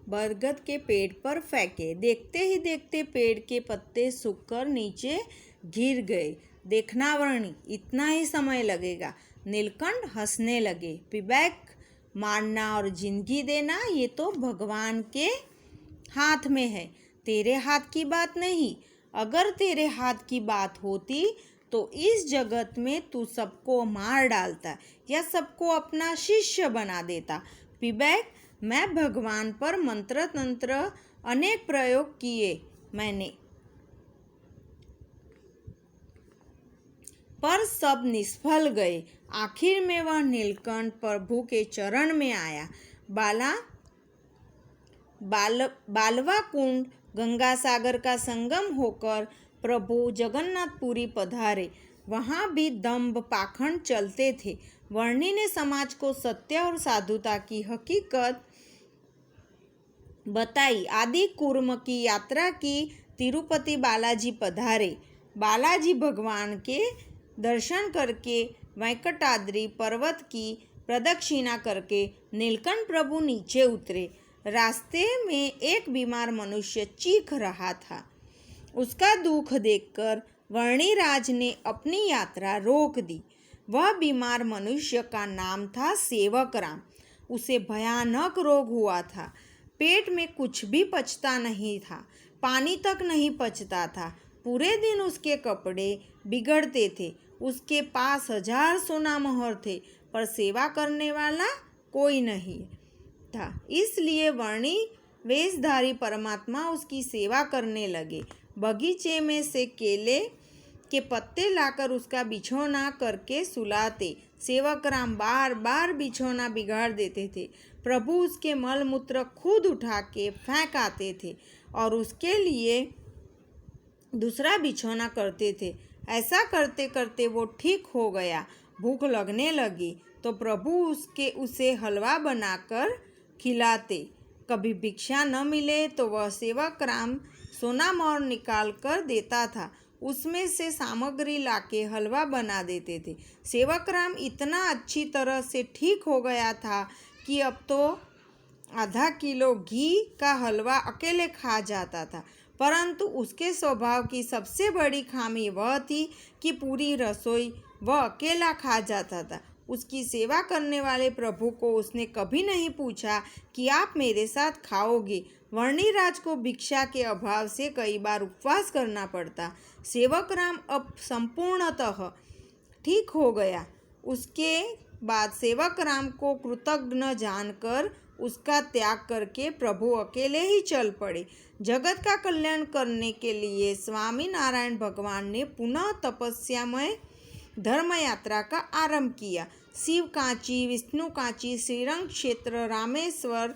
बरगद के पेड़ पर फेंके। देखते ही देखते पेड़ के पत्ते सूखकर नीचे गिर गए। देखना वर्णी, इतना ही समय लगेगा। नीलकंठ हंसने लगे। पिबैक मारना और जिंदगी देना ये तो भगवान के हाथ में है, तेरे हाथ की बात नहीं। अगर तेरे हाथ की बात होती तो इस जगत में तू सबको मार डालता या सबको अपना शिष्य बना देता। पिबैक, मैं भगवान पर मंत्र तंत्र अनेक प्रयोग किए मैंने, पर सब निष्फल गए। आखिर में वह नीलकंठ प्रभु के चरण में आया। बालवा कुंड गंगा सागर का संगम होकर प्रभु जगन्नाथपुरी पधारे। वहाँ भी दंभ पाखंड चलते थे। वर्णी ने समाज को सत्य और साधुता की हकीकत बताई। आदि कूर्म की यात्रा की। तिरुपति बालाजी पधारे। बालाजी भगवान के दर्शन करके वेंकटाद्रि पर्वत की प्रदक्षिणा करके नीलकंठ प्रभु नीचे उतरे। रास्ते में एक बीमार मनुष्य चीख रहा था। उसका दुख देखकर वर्णिराज ने अपनी यात्रा रोक दी। वह बीमार मनुष्य का नाम था सेवकराम। उसे भयानक रोग हुआ था। पेट में कुछ भी पचता नहीं था, पानी तक नहीं पचता था। पूरे दिन उसके कपड़े बिगड़ते थे। उसके पास 1000 सोना मोहर थे, पर सेवा करने वाला कोई नहीं था। इसलिए वर्णी वेशधारी परमात्मा उसकी सेवा करने लगे। बगीचे में से केले के पत्ते लाकर उसका बिछौना करके सुलाते। सेवकराम बार बार बिछौना बिगाड़ देते थे। प्रभु उसके मल मूत्र खुद उठा के फेंक आते थे और उसके लिए दूसरा बिछौना करते थे। ऐसा करते करते वो ठीक हो गया। भूख लगने लगी तो प्रभु उसे हलवा बनाकर खिलाते। कभी भिक्षा न मिले तो वह सेवकराम सोना मोहर निकाल कर देता था। उसमें से सामग्री लाके हलवा बना देते थे। सेवकराम इतना अच्छी तरह से ठीक हो गया था कि अब तो आधा किलो घी का हलवा अकेले खा जाता था। परंतु उसके स्वभाव की सबसे बड़ी खामी वह थी कि पूरी रसोई वह अकेला खा जाता था। उसकी सेवा करने वाले प्रभु को उसने कभी नहीं पूछा कि आप मेरे साथ खाओगे। वर्णिराज को भिक्षा के अभाव से कई बार उपवास करना पड़ता। सेवकराम अब संपूर्णतः ठीक हो गया। उसके बाद सेवकराम को कृतज्ञ जानकर उसका त्याग करके प्रभु अकेले ही चल पड़े। जगत का कल्याण करने के लिए स्वामी नारायण भगवान ने पुनः तपस्यामय धर्म यात्रा का आरंभ किया। शिव कांची, विष्णु कांची, श्रीरंग क्षेत्र, रामेश्वर,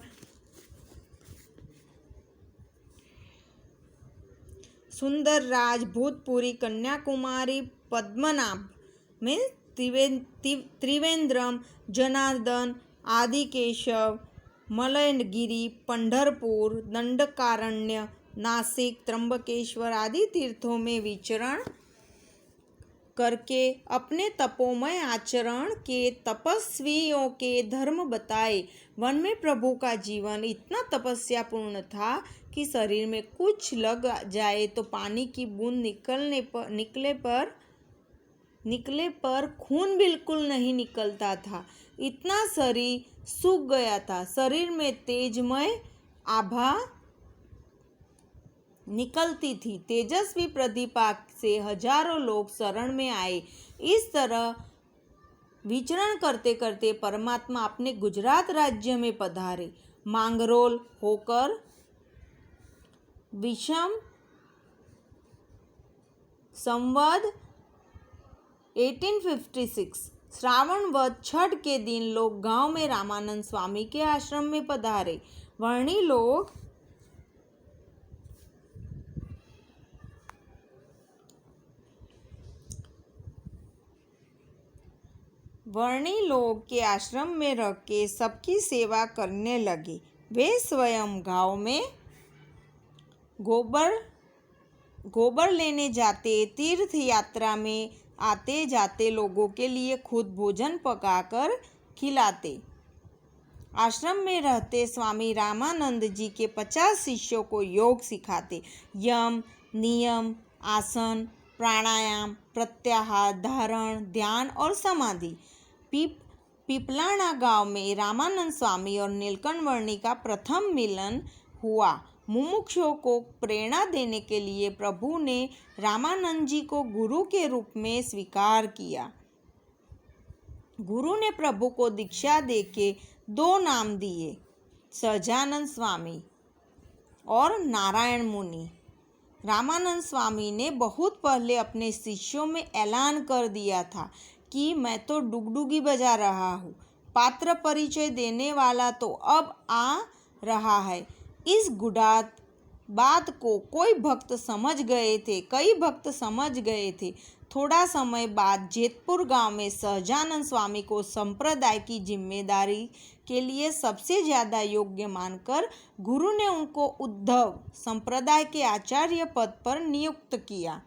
सुंदरराज, भूतपुरी, कन्याकुमारी, पद्मनाभ में त्रिवेंद्रम, जनार्दन, आदिकेशव, मलयगिरी, पंढरपुर, दंडकारण्य, नासिक, त्र्यंबकेश्वर आदि तीर्थों में विचरण करके अपने तपोमय आचरण के तपस्वियों के धर्म बताए। वन में प्रभु का जीवन इतना तपस्यापूर्ण था कि शरीर में कुछ लग जाए तो पानी की बूंद निकले पर खून बिल्कुल नहीं निकलता था। इतना शरीर सूख गया था। शरीर में तेजमय आभा निकलती थी। तेजस्वी प्रतिभा से हजारों लोग शरण में आए। इस तरह विचरण करते करते परमात्मा अपने गुजरात राज्य में पधारे। मांगरोल होकर विषम संवत 1856 श्रावण वध छठ के दिन लोग गांव में रामानंद स्वामी के आश्रम में पधारे। वर्णी लोग के आश्रम में रह के सबकी सेवा करने लगे। वे स्वयं गांव में गोबर लेने जाते। तीर्थ यात्रा में आते जाते लोगों के लिए खुद भोजन पकाकर खिलाते। आश्रम में रहते स्वामी रामानंद जी के 50 शिष्यों को योग सिखाते। यम, नियम, आसन, प्राणायाम, प्रत्याहार, धारण, ध्यान और समाधि। पिपलाणा गांव में रामानंद स्वामी और नीलकंठ वर्णी का प्रथम मिलन हुआ। मुमुक्षुओं को प्रेरणा देने के लिए प्रभु ने रामानंद जी को गुरु के रूप में स्वीकार किया। गुरु ने प्रभु को दीक्षा देके 2 नाम दिए, सहजानंद स्वामी और नारायण मुनि। रामानंद स्वामी ने बहुत पहले अपने शिष्यों में ऐलान कर दिया था कि मैं तो डुगडुगी बजा रहा हूँ, पात्र परिचय देने वाला तो अब आ रहा है। इस गुडात बात को कई भक्त समझ गए थे। थोड़ा समय बाद जेतपुर गांव में सहजानंद स्वामी को संप्रदाय की जिम्मेदारी के लिए सबसे ज़्यादा योग्य मानकर गुरु ने उनको उद्धव संप्रदाय के आचार्य पद पर नियुक्त किया।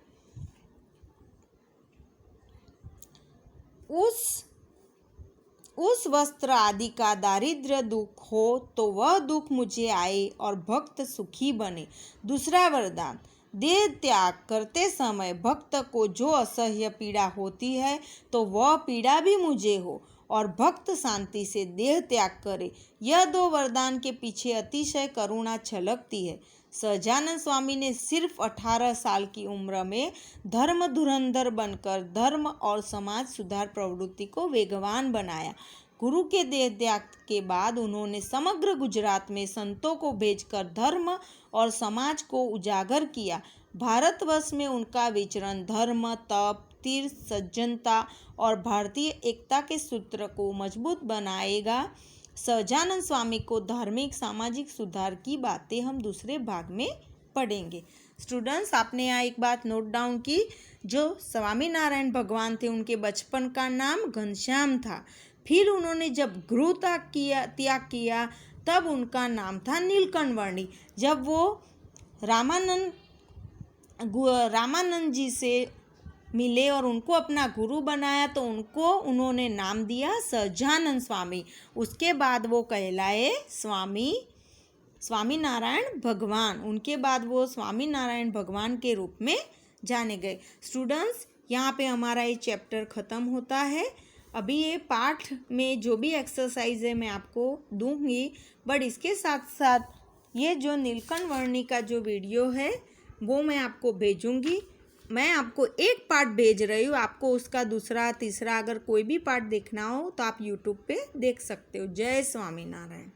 उस वस्त्र आदि का दारिद्र्य दुख हो तो वह दुख मुझे आए और भक्त सुखी बने। दूसरा वरदान, देह त्याग करते समय भक्त को जो असह्य पीड़ा होती है तो वह पीड़ा भी मुझे हो और भक्त शांति से देह त्याग करे। यह 2 वरदान के पीछे अतिशय करुणा छलकती है। सहजानंद स्वामी ने सिर्फ 18 साल की उम्र में धर्म धुरंधर बनकर धर्म और समाज सुधार प्रवृत्ति को वेगवान बनाया। गुरु के देह त्याग के बाद उन्होंने समग्र गुजरात में संतों को भेजकर धर्म और समाज को उजागर किया। भारतवर्ष में उनका विचरण धर्म, तप, तीर्थ, सज्जनता और भारतीय एकता के सूत्र को मजबूत बनाएगा। सहजानंद स्वामी को धार्मिक सामाजिक सुधार की बातें हम दूसरे भाग में पढ़ेंगे। स्टूडेंट्स, आपने यहाँ एक बात नोट डाउन की, जो स्वामी नारायण भगवान थे उनके बचपन का नाम घनश्याम था। फिर उन्होंने जब गृह त्याग किया तब उनका नाम था नीलकंठ वर्णी। जब वो रामानंद जी से मिले और उनको अपना गुरु बनाया तो उन्होंने नाम दिया सहजानंद स्वामी। उसके बाद वो कहलाए स्वामी नारायण भगवान। उनके बाद वो स्वामी नारायण भगवान के रूप में जाने गए। स्टूडेंट्स, यहाँ पे हमारा ये चैप्टर ख़त्म होता है। अभी ये पाठ में जो भी एक्सरसाइज है मैं आपको दूंगी, बट इसके साथ साथ ये जो नीलकंठ वर्णी का जो वीडियो है वो मैं आपको भेजूंगी। मैं आपको एक पार्ट भेज रही हूँ, आपको उसका दूसरा तीसरा अगर कोई भी पार्ट देखना हो तो आप यूट्यूब पे देख सकते हो। जय स्वामी नारायण।